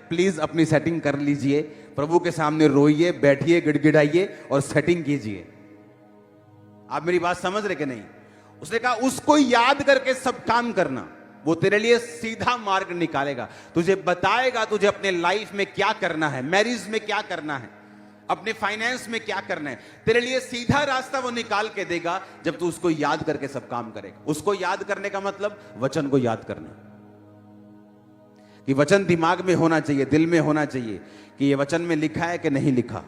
Please अपनी setting कर लीजिए, प्रभु के सामने रोइए, बैठिए, गिड़गिड़ाइए और सेटिंग कीजिए। आप मेरी बात समझ रहे कि नहीं? उसने कहा उसको याद करके सब काम करना, वो तेरे लिए सीधा मार्ग निकालेगा, तुझे बताएगा तुझे अपने लाइफ में क्या करना है, मैरिज में क्या करना है, अपने फाइनेंस में क्या करना है। तेरे लिए सीधा रास्ता वो निकाल के देगा जब तू उसको याद करके सब काम करेगा। उसको याद करने का मतलब वचन को याद करना, कि वचन दिमाग में होना चाहिए, दिल में होना चाहिए कि ये वचन में लिखा है कि नहीं लिखा,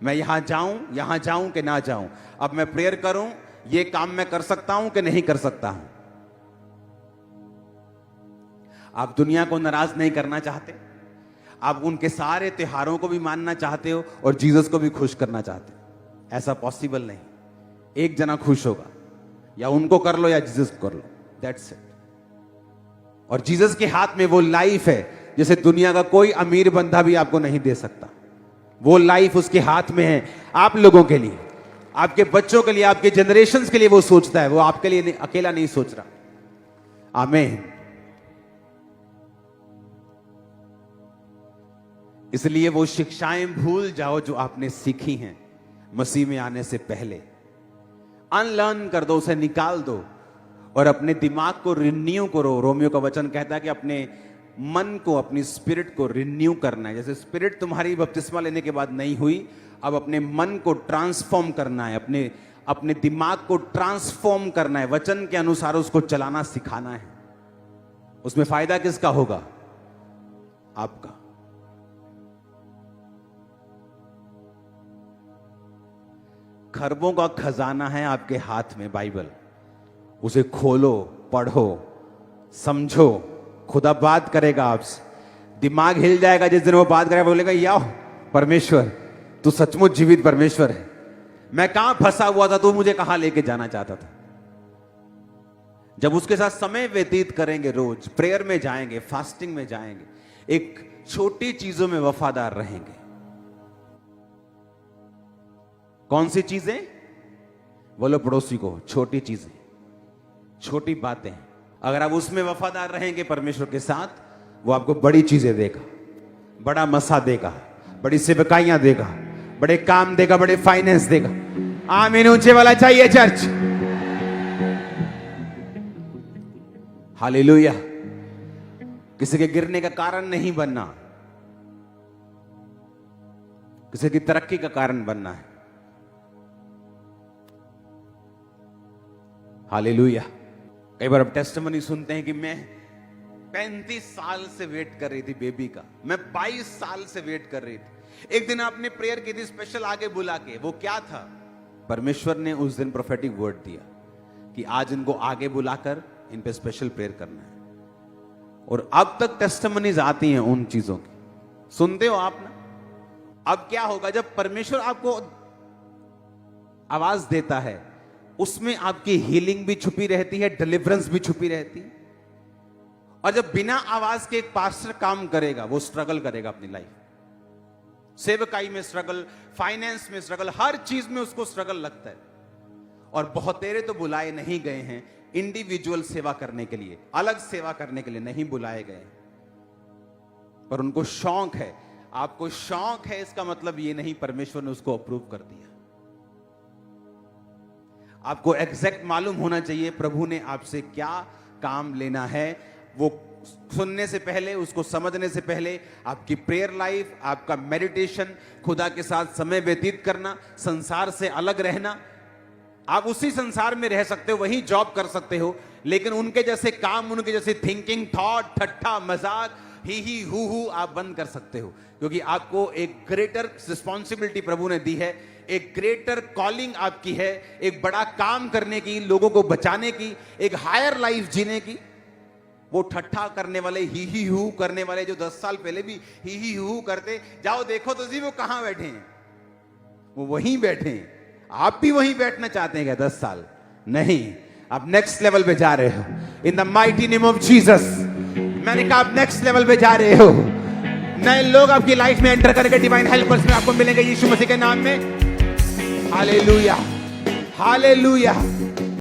मैं यहां जाऊं कि ना जाऊं, अब मैं प्रेयर करूं, ये काम मैं कर सकता हूं कि नहीं कर सकता हूं। आप दुनिया को नाराज नहीं करना चाहते, आप उनके सारे त्योहारों को भी मानना चाहते हो और जीसस को भी खुश करना चाहते हो। ऐसा पॉसिबल नहीं। एक जना खुश होगा, या उनको कर लो या जीसस को कर लो, दैट्स इट। और जीसस के हाथ में वो लाइफ है जैसे दुनिया का कोई अमीर बंदा भी आपको नहीं दे सकता। वो लाइफ उसके हाथ में है, आप लोगों के लिए, आपके बच्चों के लिए, आपके जनरेशंस के लिए वो सोचता है। वो आपके लिए अकेला नहीं सोच रहा। आमीन। इसलिए वो शिक्षाएं भूल जाओ जो आपने सीखी हैं मसीह में आने से पहले। अनलर्न कर दो, उसे निकाल दो और अपने दिमाग को रिन्यू करो। रोमियो का वचन कहता है कि अपने मन को, अपनी स्पिरिट को रिन्यू करना है। जैसे स्पिरिट तुम्हारी बपतिस्मा लेने के बाद नहीं हुई, अब अपने मन को ट्रांसफॉर्म करना है, अपने दिमाग को ट्रांसफॉर्म करना है, वचन के अनुसार उसको चलाना सिखाना है। उसमें फायदा किसका होगा? आपका। खरबों का खजाना है आपके हाथ में बाइबल, उसे खोलो, पढ़ो, समझो। खुदा बात करेगा आपसे, दिमाग हिल जाएगा जिस दिन वो बात करेगा। बोलेगा या परमेश्वर तू सचमुच जीवित परमेश्वर है, मैं कहां फंसा हुआ था, तू मुझे कहां लेके जाना चाहता था। जब उसके साथ समय व्यतीत करेंगे, रोज प्रेयर में जाएंगे, फास्टिंग में जाएंगे, एक छोटी चीजों में वफादार रहेंगे। कौन सी चीजें? बोलो पड़ोसी को, छोटी चीजें, छोटी बातें। अगर आप उसमें वफादार रहेंगे परमेश्वर के साथ, वो आपको बड़ी चीजें देगा, बड़ा मसा देगा, बड़ी सेवकाइयां देगा, बड़े काम देगा, बड़े फाइनेंस देगा। आमीन। ऊंचे वाला चाहिए चर्च। हालेलुया। किसी के गिरने का कारण नहीं बनना, किसी की तरक्की का कारण बनना है। हालेलुया। कई बार अब टेस्टिमनी सुनते हैं कि मैं 35 साल से वेट कर रही थी बेबी का, मैं 22 साल से वेट कर रही थी। एक दिन आपने प्रेयर की थी स्पेशल आगे बुला के, वो क्या था? परमेश्वर ने उस दिन प्रोफेटिक वर्ड दिया कि आज इनको आगे बुलाकर इन पे स्पेशल प्रेयर करना है। और अब तक टेस्टिमनीज आती हैं उन चीजों की, सुनते हो आप ना। अब क्या होगा जब परमेश्वर आपको आवाज देता है, उसमें आपकी हीलिंग भी छुपी रहती है, डिलीवरेंस भी छुपी रहती है। और जब बिना आवाज के एक पास्टर काम करेगा, वो स्ट्रगल करेगा अपनी लाइफ, सेवकाई में स्ट्रगल, फाइनेंस में स्ट्रगल, हर चीज में उसको स्ट्रगल लगता है। और बहुतेरे तो बुलाए नहीं गए हैं इंडिविजुअल सेवा करने के लिए, अलग सेवा करने के लिए नहीं बुलाए गए, पर उनको शौक है। आपको शौक है, इसका मतलब ये नहीं परमेश्वर ने उसको अप्रूव कर दिया। आपको एग्जैक्ट मालूम होना चाहिए प्रभु ने आपसे क्या काम लेना है। वो सुनने से पहले, उसको समझने से पहले आपकी प्रेयर लाइफ, आपका मेडिटेशन, खुदा के साथ समय व्यतीत करना, संसार से अलग रहना। आप उसी संसार में रह सकते हो, वही जॉब कर सकते हो, लेकिन उनके जैसे काम, उनके जैसे थिंकिंग, थॉट, ठट्ठा, मजाक, ही हु आप बंद कर सकते हो। क्योंकि आपको एक ग्रेटर रिस्पॉन्सिबिलिटी प्रभु ने दी है, एक ग्रेटर कॉलिंग आपकी है, एक बड़ा काम करने की, लोगों को बचाने की, एक हायर लाइफ जीने की। वो ठट्ठा करने वाले, ही हु करने वाले जो 10 साल पहले भी ही हु करते, जाओ देखो तो जी वो कहां बैठे हैं, वो वहीं बैठे हैं। आप भी वहीं बैठना चाहते हैं क्या 10 साल? नहीं, आप नेक्स्ट लेवल पे जा रहे हो। In the mighty name of Jesus. मैंने कहा आप नेक्स्ट लेवल पे जा रहे हो। नए लोग आपकी लाइफ में एंटर करके डिवाइन हेल्पर्स में आपको मिलेंगे यीशु मसीह के नाम में। Hallelujah, hallelujah.